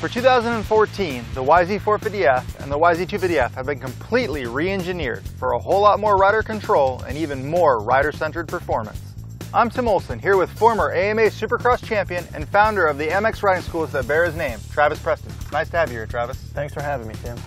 For 2014, the YZ450F and the YZ250F have been completely re-engineered for a whole lot more rider control and even more rider-centered performance. I'm Tim Olson, here with former AMA Supercross champion and founder of the MX riding schools that bear his name, Travis Preston. It's nice to have you here, Travis. Thanks for having me, Tim.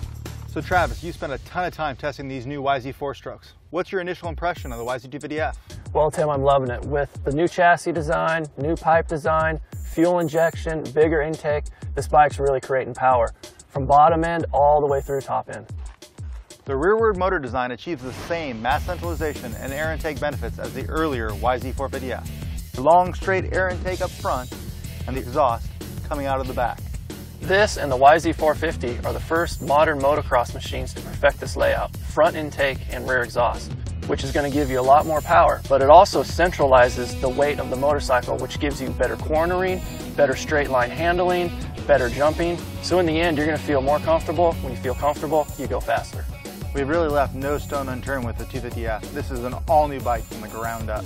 So Travis, you spent a ton of time testing these new YZ4 strokes. What's your initial impression of the YZ250F? Well, Tim, I'm loving it. With the new chassis design, new pipe design, fuel injection, bigger intake, this bike's really creating power, from bottom end all the way through top end. The rearward motor design achieves the same mass centralization and air intake benefits as the earlier YZ450F. Long, straight air intake up front and the exhaust coming out of the back. This and the YZ450 are the first modern motocross machines to perfect this layout, front intake and rear exhaust, which is going to give you a lot more power, but it also centralizes the weight of the motorcycle, which gives you better cornering, better straight line handling, better jumping. So in the end, you're going to feel more comfortable. When you feel comfortable, you go faster. We've really left no stone unturned with the 250F. This is an all-new bike from the ground up.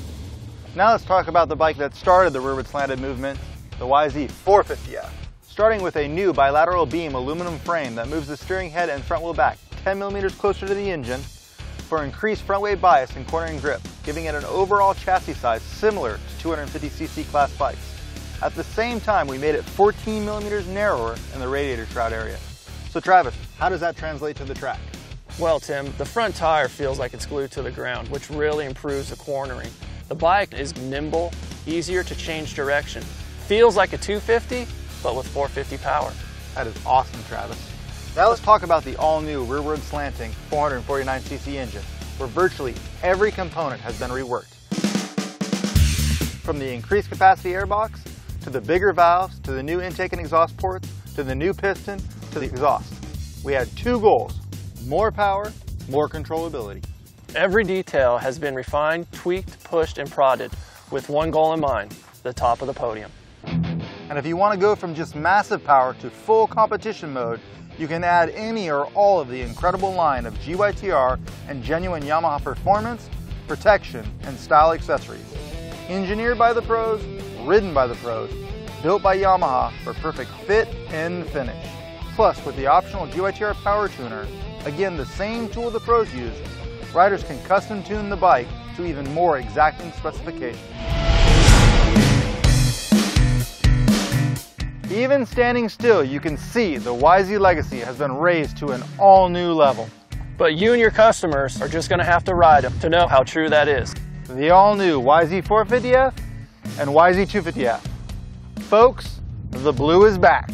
Now let's talk about the bike that started the rearward slanted movement, the YZ450F. Starting with a new bilateral beam aluminum frame that moves the steering head and front wheel back 10 millimeters closer to the engine for increased front weight bias and cornering grip, giving it an overall chassis size similar to 250cc class bikes. At the same time, we made it 14 millimeters narrower in the radiator shroud area. So Travis, how does that translate to the track? Well, Tim, the front tire feels like it's glued to the ground, which really improves the cornering. The bike is nimble, easier to change direction. Feels like a 250, but with 450 power. That is awesome, Travis. Now let's talk about the all-new rearward slanting 449cc engine, where virtually every component has been reworked. From the increased capacity airbox, to the bigger valves, to the new intake and exhaust ports, to the new piston, to the exhaust. We had two goals: more power, more controllability. Every detail has been refined, tweaked, pushed, and prodded with one goal in mind: the top of the podium. And if you want to go from just massive power to full competition mode, you can add any or all of the incredible line of GYTR and genuine Yamaha performance, protection, and style accessories. Engineered by the pros, ridden by the pros, built by Yamaha for perfect fit and finish. Plus, with the optional GYTR power tuner, again the same tool the pros use, riders can custom tune the bike to even more exacting specifications. Even standing still, you can see the YZ legacy has been raised to an all-new level. But you and your customers are just going to have to ride them to know how true that is. The all-new YZ450F and YZ250F. Folks, the blue is back.